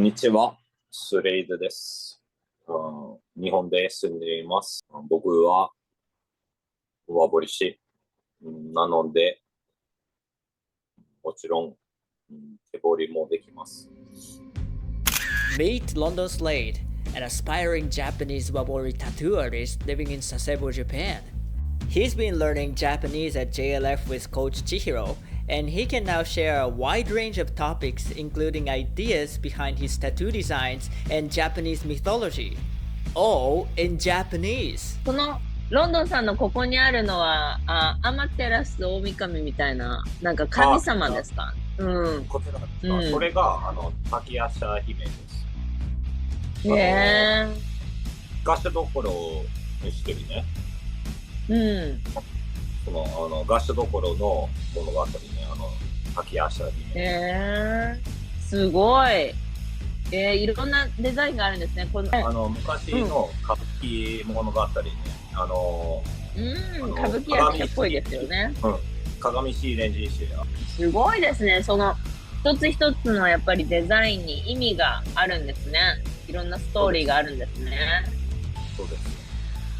んにちは、スレイドです。日本で住んでいます。僕は上彫り師なので、もちろん手彫りもできます。Meet London Slade, an aspiring Japanese wabori tattoo artist living in Sasebo, Japan. He's been learning Japanese at JLF with Coach Chihiro, and he can now share a wide range of topics including ideas behind his tattoo designs and Japanese mythology. All in Japanese. このロンドンさんのここにあるのはアマテラス大神みたいななんか神様ですか？こちらですか、それが滝夜叉姫です。ガシャどころをしてるね。そのガシャどころの物語ね、滝夜叉姫。すごい。いろんなデザインがあるんですね。昔の歌舞伎物語ね。歌舞伎役者っぽいですよね。鏡師レンジ師。すごいですね。その一つ一つのやっぱりデザインに意味があるんですね。いろんなストーリーがあるんですね。そうです。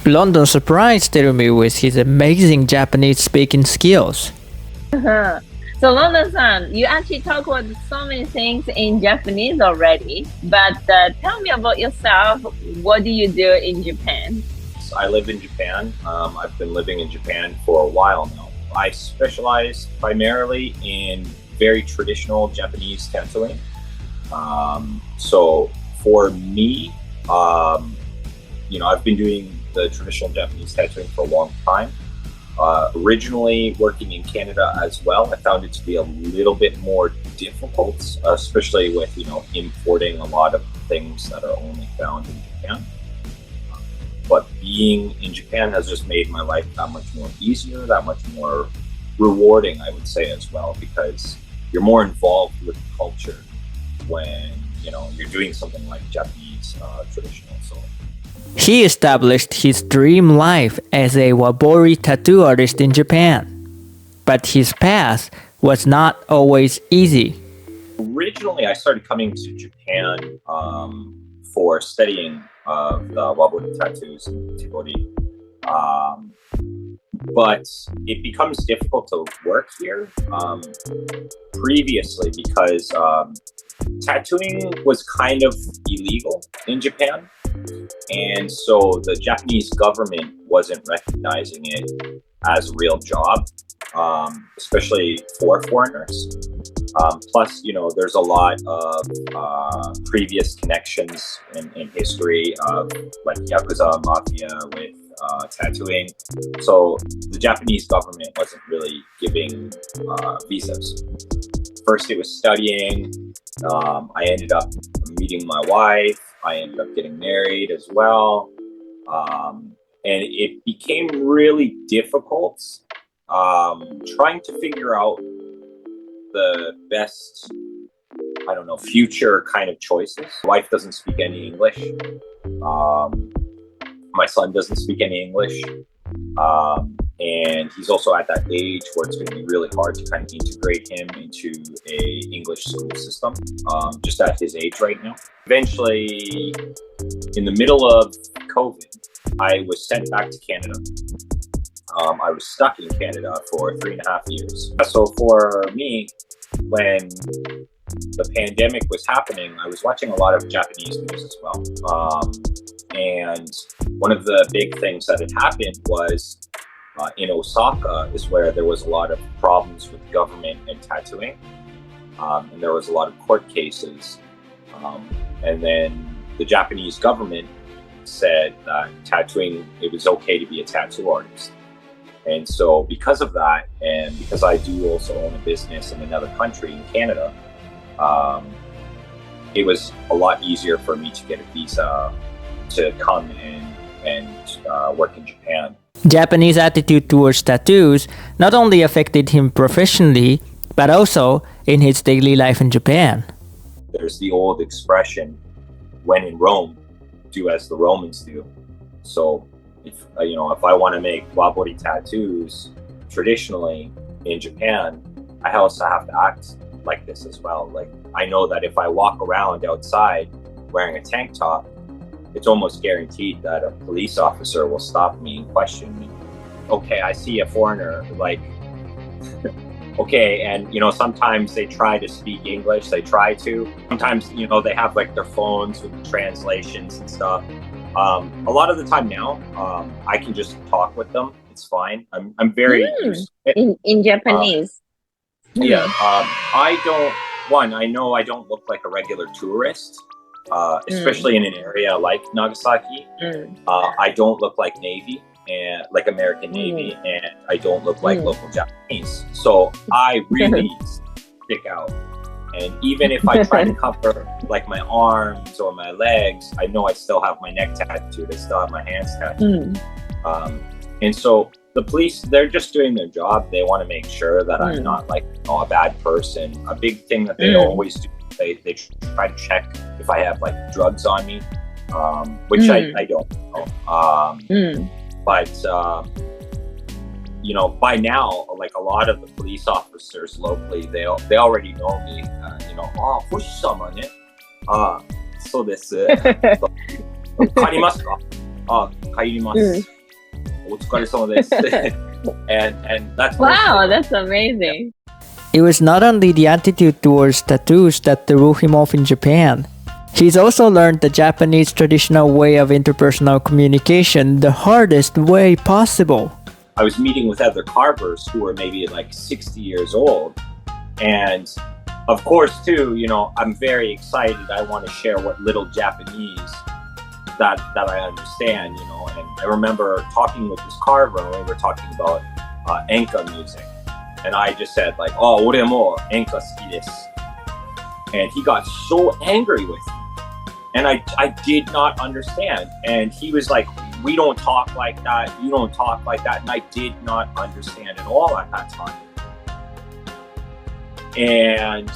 London surprised me with his amazing Japanese speaking skills. So London-san, you actually talk about so many things in Japanese already, but tell me about yourself. What do you do in Japan? I live in Japan. I've been living in Japan for a while now. I specialize primarily in very traditional Japanese tattooing. So for me, I've been doing the traditional Japanese tattooing for a long time. Originally working in Canada as well, I found it to be a little bit more difficult, especially with importing a lot of things that are only found in Japan. But being in Japan has just made my life that much more easier, that much more rewarding, I would say, as well, because you're more involved with the culture when you're doing something like Japanese traditional. So he established his dream life as a wabori tattoo artist in Japan, but his path was not always easy. Originally, I started coming to Japan for studying the wabori tattoos and tebori. But it becomes difficult to work here previously because tattooing was kind of illegal in Japan. And so the Japanese government wasn't recognizing it as a real job, especially for foreigners. Plus, there's a lot of previous connections in history of like Yakuza Mafia with tattooing. So the Japanese government wasn't really giving visas. First it was studying. I ended up meeting my wife. I ended up getting married as well. And it became really difficult trying to figure out the best, future kind of choices. My wife doesn't speak any English. My son doesn't speak any English. And he's also at that age where it's going to be really hard to kind of integrate him into a English school system, just at his age right now. Eventually, in the middle of COVID, I was sent back to Canada. I was stuck in Canada for 3.5 years. So for me, when the pandemic was happening, I was watching a lot of Japanese news as well. And one of the big things that had happened was in Osaka is where there was a lot of problems with government and tattooing. And there was a lot of court cases. And then the Japanese government said that tattooing, it was okay to be a tattoo artist. And so because of that, and because I do also own a business in another country, in Canada, it was a lot easier for me to get a visa to come in and work in Japan. Japanese attitude towards tattoos not only affected him professionally, but also in his daily life in Japan. There's the old expression, when in Rome, do as the Romans do. So if I want to make wabori tattoos traditionally in Japan, I also have to act like this as well. Like I know that if I walk around outside wearing a tank top, it's almost guaranteed that a police officer will stop me and question me. Okay, I see a foreigner, like, okay, and sometimes they try to speak English, sometimes they have like their phones with the translations and stuff. A lot of the time now, I can just talk with them, it's fine. I'm very used to it. In Japanese. Yeah, I know I don't look like a regular tourist, especially in an area like Nagasaki. I don't look like Navy, and like American Navy, and I don't look like local Japanese. So I really stick out. And even if I try to cover like my arms or my legs, I know I still have my neck tattooed, I still have my hands tattooed. And so the police, they're just doing their job. They want to make sure that I'm not like a bad person. A big thing that they always do, they try to check if I have like drugs on me, which I don't know. But by now, like a lot of the police officers locally, they already know me. Fushi-sama ne. So desu. Karimasu ka? Kairimasu. and that's wow, that's amazing. It was not only the attitude towards tattoos that threw him off in Japan. He's also learned the Japanese traditional way of interpersonal communication the hardest way possible. I was meeting with other carvers who were maybe like 60 years old. And of course, too, I'm very excited. I want to share what little Japanese that I understand, and I remember talking with this carver and we were talking about enka music, and I just said like, "Oh, ore mo enka suki desu," and he got so angry with me, and I did not understand, and he was like, "We don't talk like that, you don't talk like that," and I did not understand at all at that time. And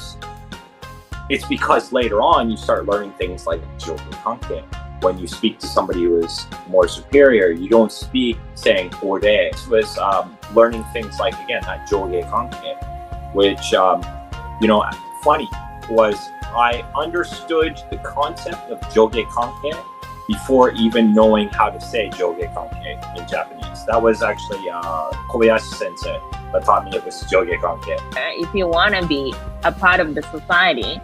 it's because later on you start learning things like joge kanke. When you speak to somebody who is more superior, you don't speak saying ore. It was learning things like, again, that joge kanke, which, funny was I understood the concept of joge kanke before even knowing how to say joge kanke in Japanese. That was actually Kobayashi sensei that taught me it was joge kanke. If you want to be a part of the society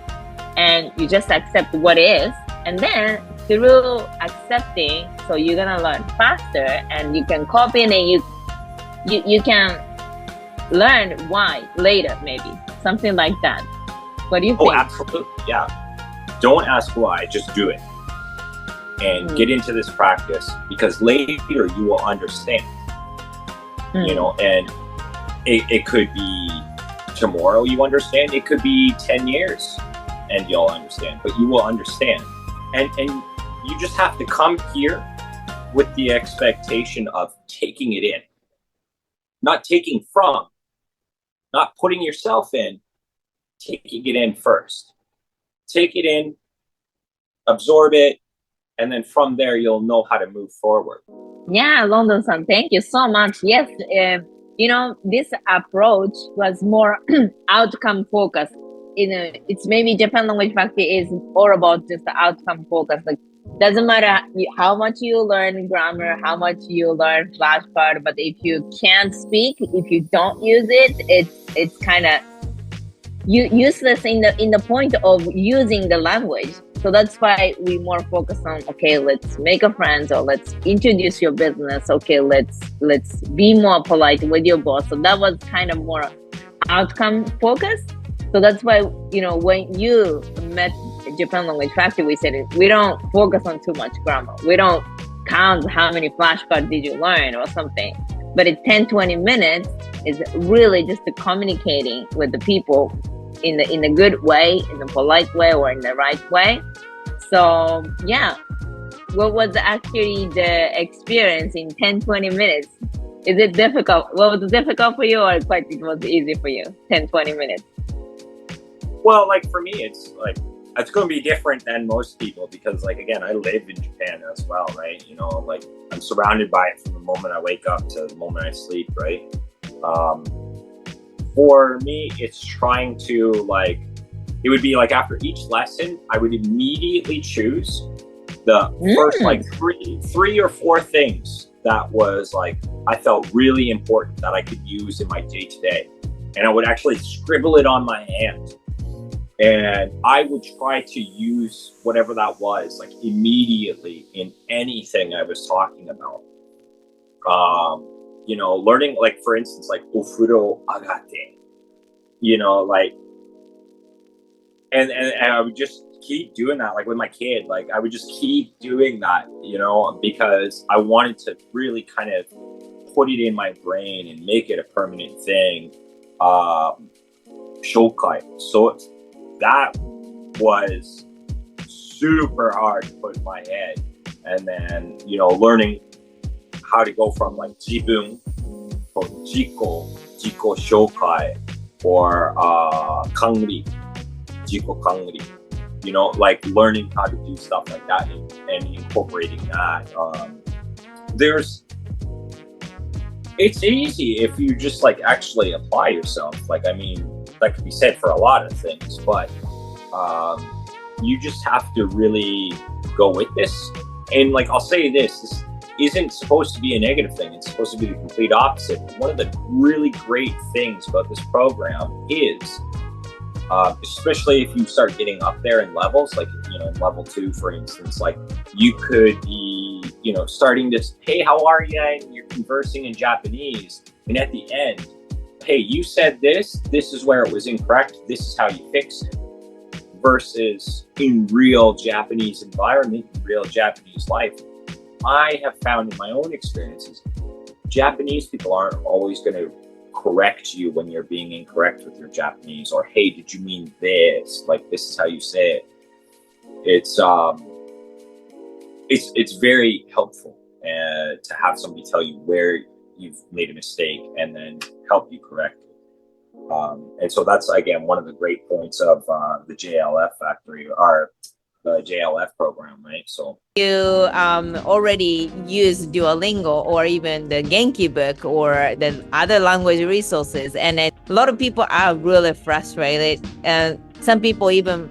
and you just accept what is, and then through accepting, so you're gonna learn faster and you can copy and you can learn why later, maybe something like that. What do you think? Oh, absolutely, yeah. Don't ask why, just do it and get into this practice, because later you will understand. And it could be tomorrow you understand, it could be 10 years and you'll understand, but you will understand. And you just have to come here with the expectation of taking it in, not taking from, not putting yourself in, taking it in first. Take it in, absorb it, and then from there you'll know how to move forward. Yeah, London-san, thank you so much. Yes, this approach was more outcome focused. It's maybe Japan language faculty is all about just the outcome focus. Like, doesn't matter how much you learn grammar, how much you learn flashcard, but if you can't speak, if you don't use it, it's kind of useless in the point of using the language. So that's why we more focus on, okay, let's make a friend, or let's introduce your business. Okay, let's be more polite with your boss. So that was kind of more outcome focused. So that's why, when you met Japan Language Factory, we said we don't focus on too much grammar. We don't count how many flashcards did you learn or something. But in 10-20 minutes is really just communicating with the people in the good way, in the polite way, or in the right way. So yeah, what was actually the experience in 10-20 minutes? Is it difficult? What was difficult for you, or it was easy for you? 10-20 minutes. Well, like for me, it's going to be different than most people, because like, again, I live in Japan as well, right? Like I'm surrounded by it from the moment I wake up to the moment I sleep, right? For me, it's trying to like it would be like after each lesson, I would immediately choose the first like three or four things that was like I felt really important that I could use in my day to day, and I would actually scribble it on my hand, and I would try to use whatever that was like immediately in anything I was talking about. You know, learning like for instance like ofuro agate, you know, like and I would just keep doing that like with my kid. Like I would just keep doing that, you know, because I wanted to really kind of put it in my brain and make it a permanent thing. Shokai. So that was super hard to put in my head. And then, you know, learning how to go from like jibun to jiko shokai, or kangri, jiko kangri. You know, like learning how to do stuff like that and incorporating that. It's easy if you just like actually apply yourself. Like, I mean, that could be said for a lot of things, but you just have to really go with this. And like, I'll say this isn't supposed to be a negative thing. It's supposed to be the complete opposite. One of the really great things about this program is, especially if you start getting up there in levels, like, you know, in level 2, for instance, like you could be, you know, starting to, hey, how are you? And you're conversing in Japanese. And at the end, hey, you said this is where it was incorrect. This is how you fix it. Versus in real Japanese environment, in real Japanese life, I have found in my own experiences, Japanese people aren't always going to correct you when you're being incorrect with your Japanese, or hey, did you mean this? Like, this is how you say it. It's very helpful to have somebody tell you where you've made a mistake and then help you correct it. And so that's again one of the great points of the JLF factory, or the JLF program, right? So you already use Duolingo or even the Genki book or the other language resources, and a lot of people are really frustrated, and some people even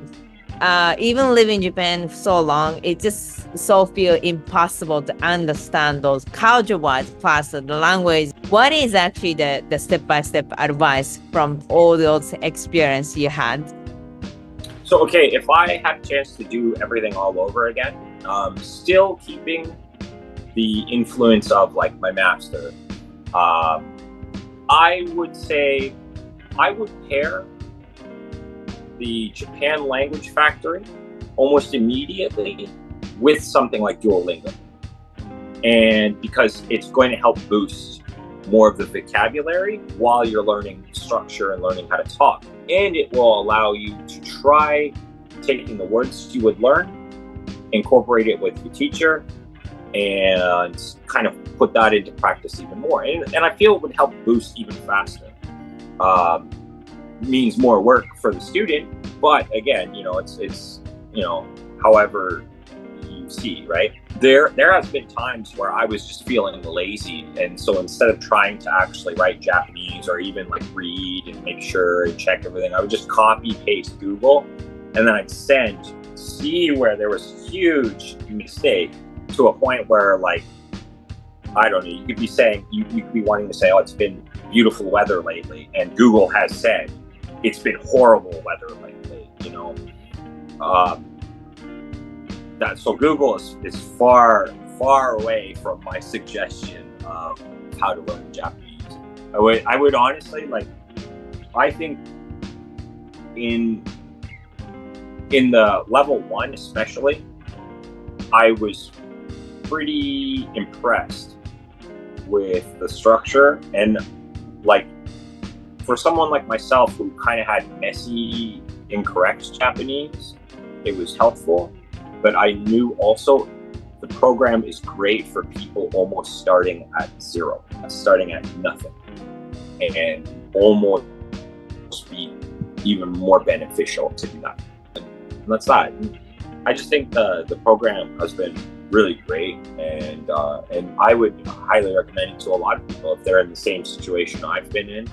live in Japan so long, it just so feel impossible to understand those culture-wise plus the language. What is actually the step-by-step advice from all those experience you had? So, okay, if I had a chance to do everything all over again, still keeping the influence of like my master, I would say I would pair the Japan Language Factory almost immediately with something like Duolingo. And because it's going to help boost more of the vocabulary while you're learning structure and learning how to talk. And it will allow you to try taking the words you would learn, incorporate it with your teacher, and kind of put that into practice even more. And I feel it would help boost even faster. Means more work for the student, but again, you know, it's you know, however you see, right? There has been times where I was just feeling lazy, and so instead of trying to actually write Japanese or even like read and make sure and check everything, I would just copy paste Google, and then I'd see where there was huge mistake, to a point where, like, I don't know, you could be saying, you could be wanting to say, oh, it's been beautiful weather lately, and Google has said it's been horrible weather lately, you know. So Google is far away from my suggestion of how to learn Japanese. I would honestly, like, I think in the level 1 especially, I was pretty impressed with the structure, and like, for someone like myself who kind of had messy, incorrect Japanese, it was helpful. But I knew also the program is great for people almost starting at zero, starting at nothing, and almost be even more beneficial to do that. And that's that. I just think the program has been really great, and I would highly recommend it to a lot of people if they're in the same situation I've been in.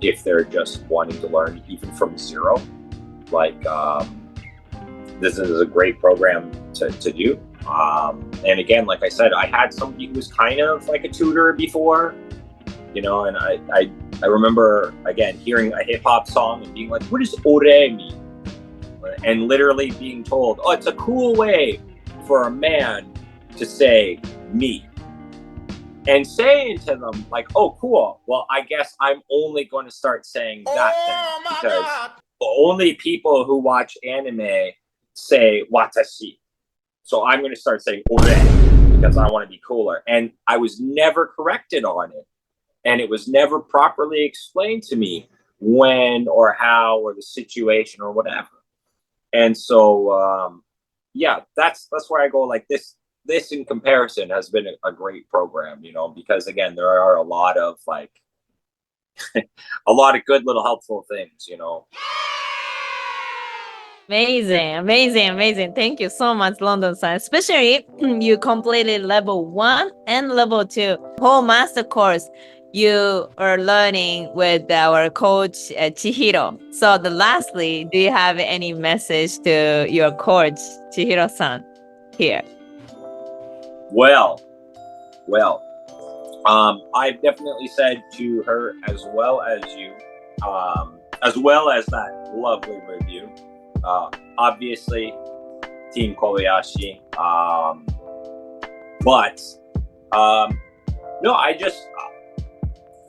If they're just wanting to learn even from zero, like this is a great program to do. And again, like I said, I had somebody who was kind of like a tutor before, you know, and I remember again hearing a hip hop song and being like, what does ore mean? And literally being told, oh, it's a cool way for a man to say me. And saying to them like, oh, cool. Well, I guess I'm only going to start saying that thing because only people who watch anime say watashi. So I'm going to start saying ore because I want to be cooler. And I was never corrected on it. And it was never properly explained to me when or how or the situation or whatever. And so, yeah, that's where I go like this. This in comparison has been a great program, you know, because again, there are a lot of like a lot of good little helpful things, you know. Amazing. Thank you so much, London-san. Especially you completed level 1 and level 2 whole master course. You are learning with our coach Chihiro. So, lastly, do you have any message to your coach Chihiro-san here? Well, I've definitely said to her as well as you, as well as that lovely review. Obviously, Team Kobayashi. But no, I just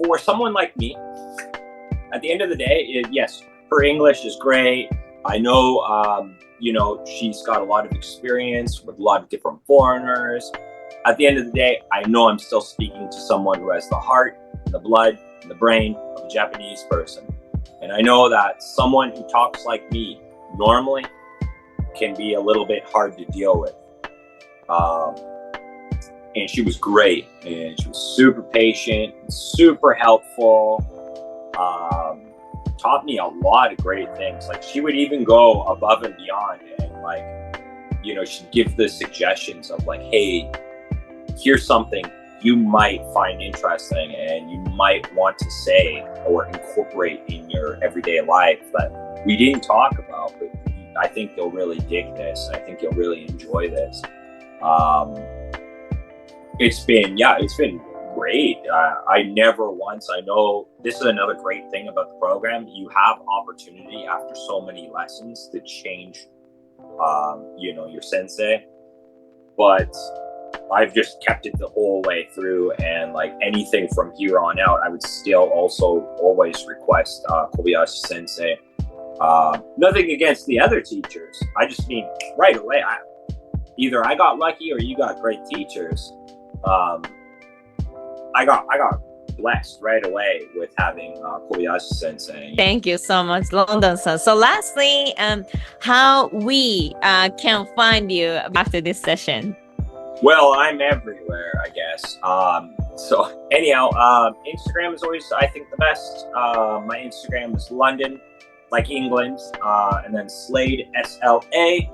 for someone like me, at the end of the day, yes, her English is great. I know, you know, she's got a lot of experience with a lot of different foreigners. At the end of the day, I know I'm still speaking to someone who has the heart, and the blood, and the brain of a Japanese person. And I know that someone who talks like me normally can be a little bit hard to deal with. And she was great, and she was super patient, super helpful, taught me a lot of great things. Like she would even go above and beyond and like, you know, she'd give the suggestions of like, hey, here's something you might find interesting and you might want to say or incorporate in your everyday life that we didn't talk about, but I think you'll really dig this. I think you'll really enjoy this. It's been great. I never once, I know this is another great thing about the program. You have opportunity after so many lessons to change, you know, your sensei, but I've just kept it the whole way through, and like anything from here on out, I would still also always request Kobayashi sensei. Nothing against the other teachers. I just mean right away, either I got lucky or you got great teachers. I got blessed right away with having Kobayashi sensei. Thank you so much, London-san. So lastly, how we can find you after this session? Well, I'm everywhere, I guess. So anyhow, Instagram is always, I think, the best. My Instagram is London, like England, and then Slade, S-L-A,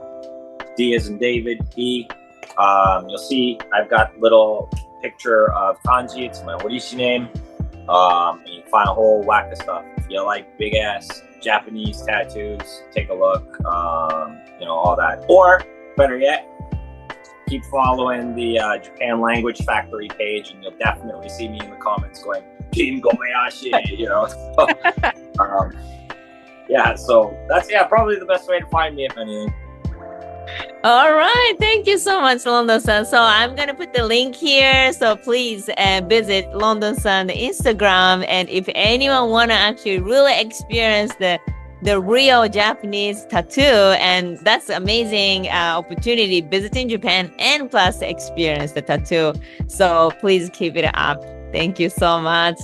D as in David, E. You'll see I've got little picture of kanji. It's my Orishi name. And you can find a whole whack of stuff. If you like big ass Japanese tattoos, take a look. You know, all that. Or better yet, keep following the Japan Language Factory page, and you'll definitely see me in the comments going, Team Kobayashi, you know. Yeah, so that's probably the best way to find me, if anything. All right, thank you so much, London-san. So I'm gonna put the link here, so please visit London-san Instagram, and if anyone wanna actually really experience the real Japanese tattoo, and that's amazing opportunity visiting Japan and plus experience the tattoo, so please keep it up. Thank you so much.